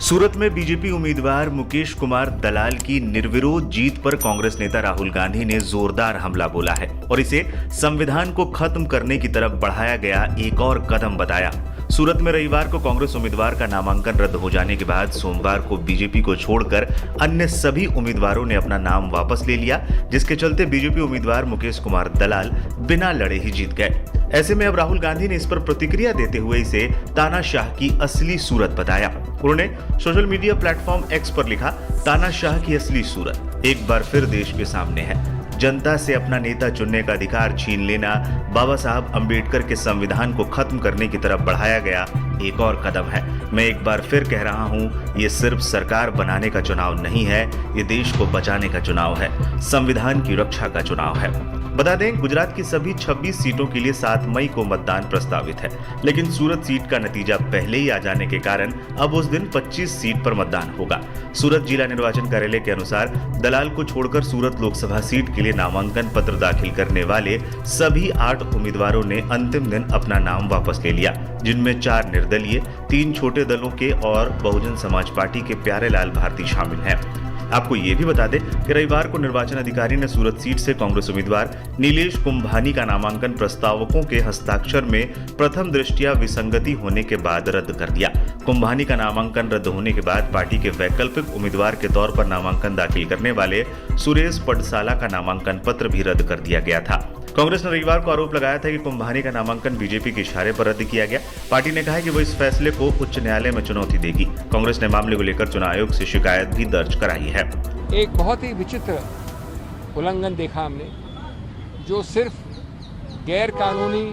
सूरत में बीजेपी उम्मीदवार मुकेश कुमार दलाल की निर्विरोध जीत पर कांग्रेस नेता राहुल गांधी ने जोरदार हमला बोला है और इसे संविधान को खत्म करने की तरफ बढ़ाया गया एक और कदम बताया। सूरत में रविवार को कांग्रेस उम्मीदवार का नामांकन रद्द हो जाने के बाद सोमवार को बीजेपी को छोड़कर अन्य सभी उम्मीदवारों ने अपना नाम वापस ले लिया, जिसके चलते बीजेपी उम्मीदवार मुकेश कुमार दलाल बिना लड़े ही जीत गए। ऐसे में अब राहुल गांधी ने इस पर प्रतिक्रिया देते हुए इसे तानाशाह की असली सूरत बताया। उन्होंने सोशल मीडिया प्लेटफॉर्म एक्स पर लिखा, तानाशाह की असली सूरत एक बार फिर देश के सामने है। जनता से अपना नेता चुनने का अधिकार छीन लेना बाबा साहब अंबेडकर के संविधान को खत्म करने की तरफ बढ़ाया गया एक और कदम है। मैं एक बार फिर कह रहा हूं, ये सिर्फ सरकार बनाने का चुनाव नहीं है, ये देश को बचाने का चुनाव है, संविधान की रक्षा का चुनाव है। बता दें, गुजरात की सभी 26 सीटों के लिए 7 मई को मतदान प्रस्तावित है, लेकिन सूरत सीट का नतीजा पहले ही आ जाने के कारण अब उस दिन 25 सीट पर मतदान होगा। सूरत जिला निर्वाचन कार्यालय के अनुसार दलाल को छोड़कर सूरत लोकसभा सीट के लिए नामांकन पत्र दाखिल करने वाले सभी 8 उम्मीदवारों ने अंतिम दिन अपना नाम वापस ले लिया, जिनमें 4 निर्दलीय, 3 छोटे दलों के और बहुजन समाज पार्टी के प्यारेलाल भारती शामिल हैं। आपको ये भी बता दें कि रविवार को निर्वाचन अधिकारी ने सूरत सीट से कांग्रेस उम्मीदवार नीलेश कुंभानी का नामांकन प्रस्तावकों के हस्ताक्षर में प्रथम दृष्टया विसंगति होने के बाद रद्द कर दिया। कुंभानी का नामांकन रद्द होने के बाद पार्टी के वैकल्पिक उम्मीदवार के तौर पर नामांकन दाखिल करने वाले सुरेश पडसाला का नामांकन पत्र भी रद्द कर दिया गया था। कांग्रेस ने रविवार को आरोप लगाया था कि कुंभानी का नामांकन बीजेपी के इशारे पर रद्द किया गया। पार्टी ने कहा है कि वो इस फैसले को उच्च न्यायालय में चुनौती देगी। कांग्रेस ने मामले को लेकर चुनाव आयोग से शिकायत भी दर्ज कराई है। एक बहुत ही विचित्र उल्लंघन देखा हमने, जो सिर्फ गैर कानूनी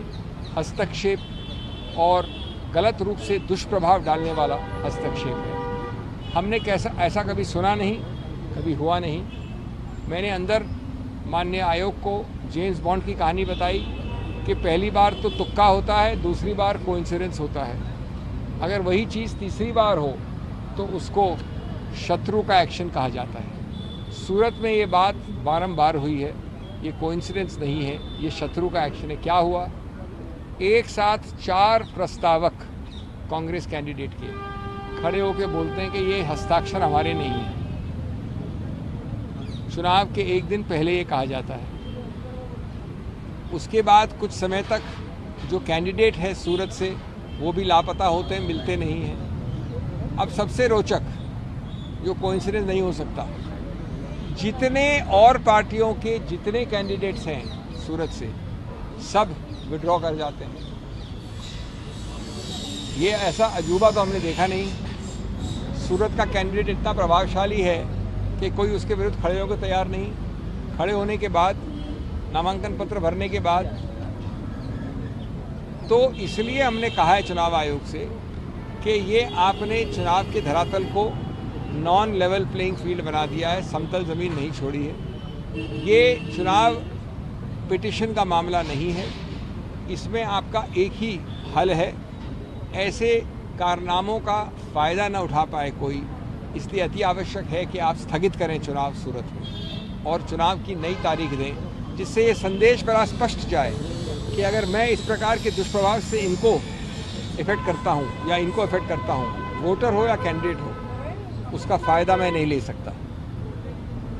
हस्तक्षेप और गलत रूप से दुष्प्रभाव डालने वाला हस्तक्षेप है। हमने ऐसा कभी सुना नहीं, कभी हुआ नहीं। मैंने अंदर माननीय आयोग को जेम्स बॉन्ड की कहानी बताई कि पहली बार तो तुक्का होता है, दूसरी बार कोइंसिडेंस होता है। अगर वही चीज़ तीसरी बार हो तो उसको शत्रु का एक्शन कहा जाता है। सूरत में ये बात बारंबार हुई है, ये कोइंसिडेंस नहीं है, ये शत्रु का एक्शन है। क्या हुआ? एक साथ 4 प्रस्तावक कांग्रेस कैंडिडेट के खड़े होकर बोलते हैं कि ये हस्ताक्षर हमारे नहीं है। चुनाव के एक दिन पहले ये कहा जाता है। उसके बाद कुछ समय तक जो कैंडिडेट है सूरत से वो भी लापता होते हैं, मिलते नहीं हैं। अब सबसे रोचक, जो कोइंसिडेंस नहीं हो सकता, जितने और पार्टियों के जितने कैंडिडेट्स हैं सूरत से, सब विड्रॉ कर जाते हैं। ये ऐसा अजूबा तो हमने देखा नहीं। सूरत का कैंडिडेट इतना प्रभावशाली है कि कोई उसके विरुद्ध खड़े होकर तैयार नहीं। खड़े होने के बाद, नामांकन पत्र भरने के बाद, तो इसलिए हमने कहा है चुनाव आयोग से कि ये आपने चुनाव के धरातल को नॉन लेवल प्लेइंग फील्ड बना दिया है, समतल ज़मीन नहीं छोड़ी है। ये चुनाव पिटिशन का मामला नहीं है, इसमें आपका एक ही हल है। ऐसे कारनामों का फ़ायदा न उठा पाए कोई, इसलिए अति आवश्यक है कि आप स्थगित करें चुनाव सूरत में और चुनाव की नई तारीख दें, जिससे ये संदेश बड़ा स्पष्ट जाए कि अगर मैं इस प्रकार के दुष्प्रभाव से इनको इफेक्ट करता हूँ या इनको इफेक्ट करता हूँ, वोटर हो या कैंडिडेट हो, उसका फ़ायदा मैं नहीं ले सकता।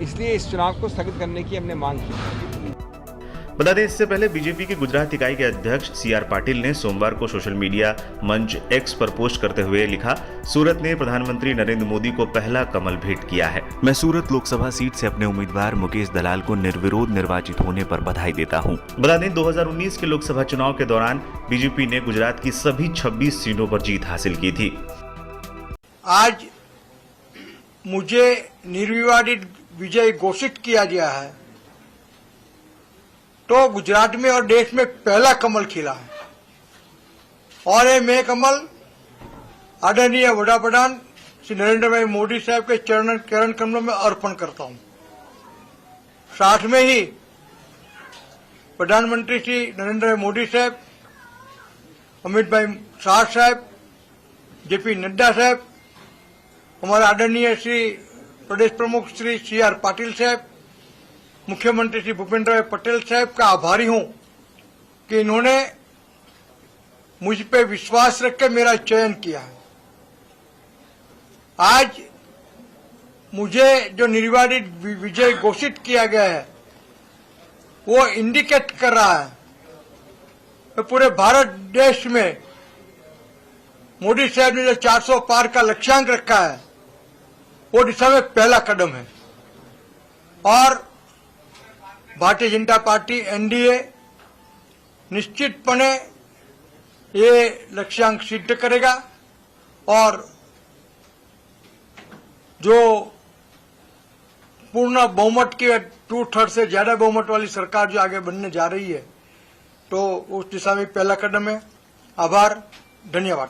इसलिए इस चुनाव को स्थगित करने की हमने मांग की। बता दें, इससे पहले बीजेपी की गुजरात इकाई के अध्यक्ष CR पाटिल ने सोमवार को सोशल मीडिया मंच एक्स पर पोस्ट करते हुए लिखा, सूरत ने प्रधानमंत्री नरेंद्र मोदी को पहला कमल भेंट किया है। मैं सूरत लोकसभा सीट से अपने उम्मीदवार मुकेश दलाल को निर्विरोध निर्वाचित होने पर बधाई देता हूं। बता दें, 2019 के लोकसभा चुनाव के दौरान बीजेपी ने गुजरात की सभी 26 सीटों पर जीत हासिल की थी। आज मुझे निर्विवादित विजय घोषित किया गया है तो गुजरात में और देश में पहला कमल खिला है और ये मैं कमल आदरणीय वडाप्रधान श्री नरेंद्र भाई मोदी साहब के चरण कमलों में अर्पण करता हूं। साथ में ही प्रधानमंत्री श्री नरेंद्र भाई मोदी साहब, अमित भाई शाह साहब, JP नड्डा साहब, हमारे आदरणीय श्री प्रदेश प्रमुख श्री CR पाटिल साहब, मुख्यमंत्री श्री भूपेंद्र भाई पटेल साहब का आभारी हूं कि इन्होंने मुझ पे विश्वास रख के मेरा चयन किया है। आज मुझे जो निर्विवादित विजय घोषित किया गया है वो इंडिकेट कर रहा है कि पूरे भारत देश में मोदी साहब ने जो 400 पार का लक्ष्यांक रखा है वो दिशा में पहला कदम है और भारतीय जनता पार्टी एनडीए निश्चितपणे ये लक्ष्यांक सिद्ध करेगा और जो पूर्ण बहुमत की 2/3 से ज्यादा बहुमत वाली सरकार जो आगे बनने जा रही है तो उस दिशा में पहला कदम है। आभार, धन्यवाद।